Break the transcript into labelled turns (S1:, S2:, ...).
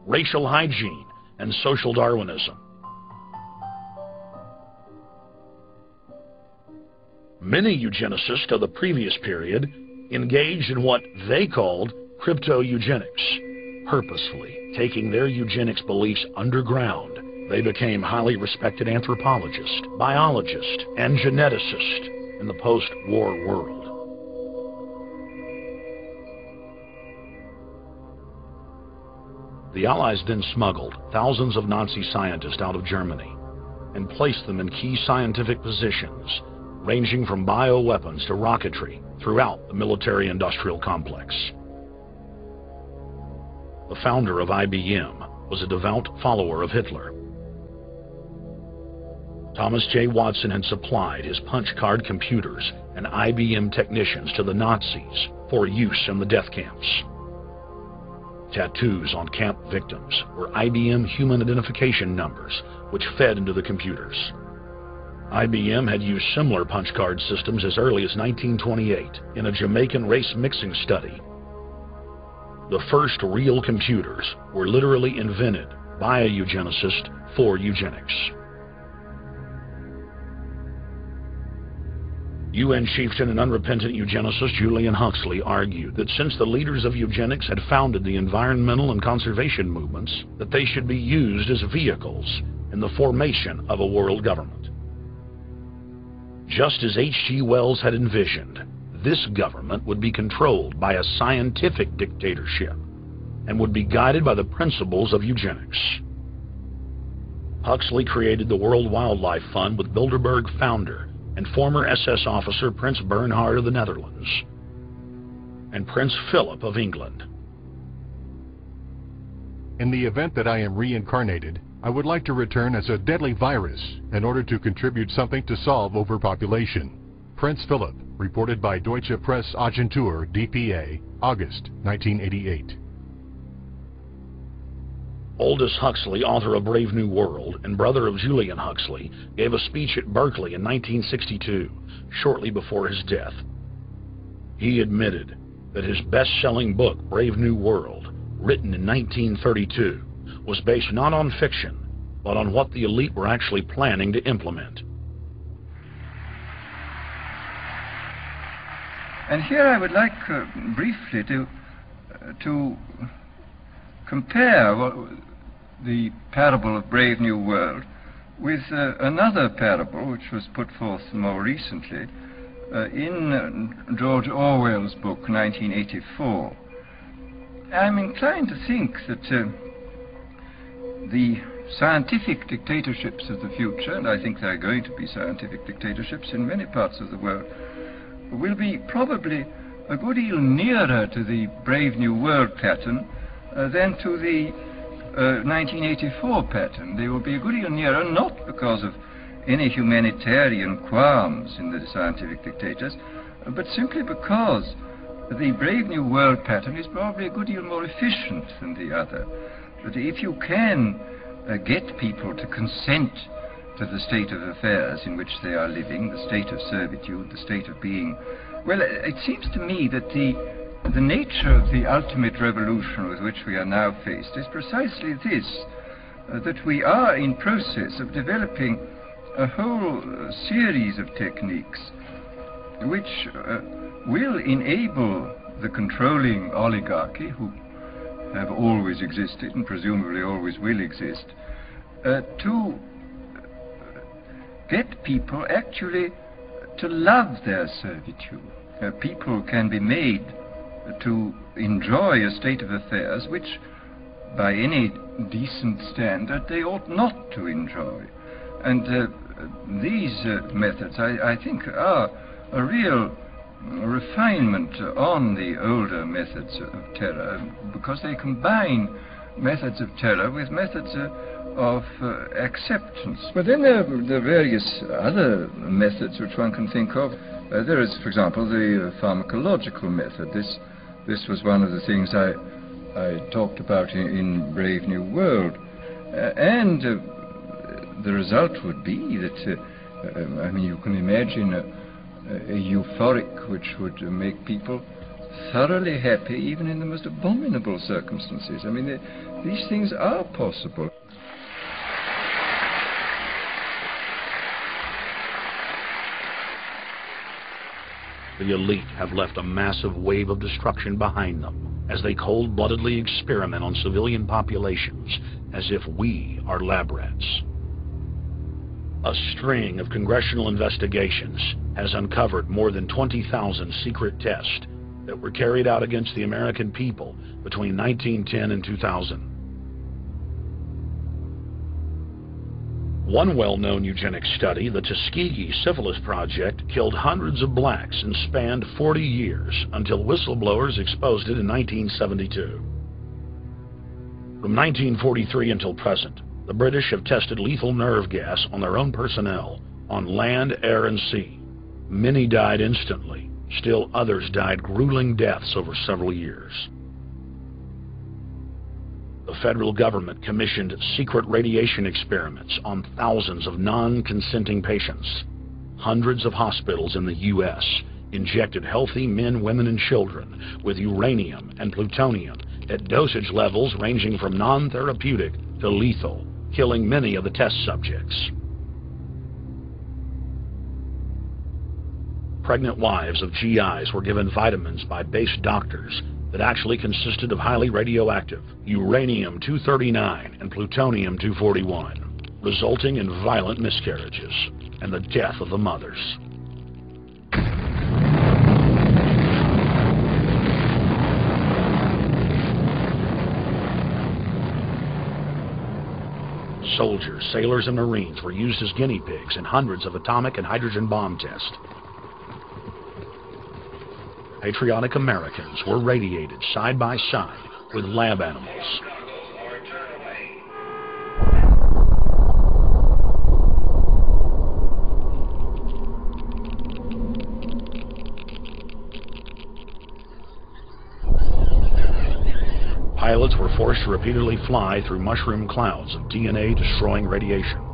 S1: racial hygiene, and social Darwinism. Many eugenicists of the previous period engaged in what they called crypto-eugenics. Purposefully taking their eugenics beliefs underground, they became highly respected anthropologists, biologists, and geneticists in the post-war world. The Allies then smuggled thousands of Nazi scientists out of Germany and placed them in key scientific positions, ranging from bioweapons to rocketry throughout the military-industrial complex. The founder of IBM was a devout follower of Hitler. Thomas J. Watson had supplied his punch card computers and IBM technicians to the Nazis for use in the death camps. Tattoos on camp victims were IBM human identification numbers, which fed into the computers. IBM had used similar punch card systems as early as 1928 in a Jamaican race mixing study. The first real computers were literally invented by a eugenicist for eugenics. UN chieftain and unrepentant eugenicist Julian Huxley argued that since the leaders of eugenics had founded the environmental and conservation movements, that they should be used as vehicles in the formation of a world government. Just as H.G. Wells had envisioned, this government would be controlled by a scientific dictatorship and would be guided by the principles of eugenics. Huxley created the World Wildlife Fund with Bilderberg founder and former SS officer Prince Bernhard of the Netherlands and Prince Philip of England.
S2: In the event that I am reincarnated, I would like to return as a deadly virus in order to contribute something to solve overpopulation. Prince Philip, reported by Deutsche Presse-Agentur, DPA, August 1988.
S1: Aldous Huxley, author of Brave New World and brother of Julian Huxley, gave a speech at Berkeley in 1962, shortly before his death. He admitted that his best-selling book, Brave New World, written in 1932, was based not on fiction, but on what the elite were actually planning to implement.
S3: And here I would like briefly to compare the parable of Brave New World with another parable which was put forth more recently in George Orwell's book 1984. I'm inclined to think that the scientific dictatorships of the future, and I think there are going to be scientific dictatorships in many parts of the world, will be probably a good deal nearer to the Brave New World pattern than to the 1984 pattern. They will be a good deal nearer, not because of any humanitarian qualms in the scientific dictators, but simply because the Brave New World pattern is probably a good deal more efficient than the other. That if you can get people to consent to the state of affairs in which they are living, the state of servitude, the state of being, well, it seems to me that the nature of the ultimate revolution with which we are now faced is precisely this, that we are in process of developing a whole series of techniques which will enable the controlling oligarchy, who have always existed and presumably always will exist, to get people actually to love their servitude. People can be made to enjoy a state of affairs which, by any decent standard, they ought not to enjoy. And these methods, I think, are a real refinement on the older methods of terror, because they combine methods of terror with methods of acceptance. But then there are various other methods which one can think of. There is, for example, the pharmacological method. This was one of the things I talked about in Brave New World. And the result would be that, I mean, you can imagine a euphoric which would make people thoroughly happy even in the most abominable circumstances. I mean, these things are possible.
S1: The elite have left a massive wave of destruction behind them as they cold-bloodedly experiment on civilian populations as if we are lab rats. A string of congressional investigations has uncovered more than 20,000 secret tests that were carried out against the American people between 1910 and 2000. One well-known eugenics study, the Tuskegee Syphilis Project, killed hundreds of blacks and spanned 40 years until whistleblowers exposed it in 1972. From 1943 until present, the British have tested lethal nerve gas on their own personnel, on land, air, and sea. Many died instantly. Still others died grueling deaths over several years. The federal government commissioned secret radiation experiments on thousands of non-consenting patients. Hundreds of hospitals in the U.S. injected healthy men, women, and children with uranium and plutonium at dosage levels ranging from non-therapeutic to lethal, killing many of the test subjects. Pregnant wives of GIs were given vitamins by base doctors that actually consisted of highly radioactive uranium-239 and plutonium-241, resulting in violent miscarriages and the death of the mothers. Soldiers, sailors, and Marines were used as guinea pigs in hundreds of atomic and hydrogen bomb tests. Patriotic Americans were radiated side by side with lab animals. Pilots were forced to repeatedly fly through mushroom clouds of DNA-destroying radiation.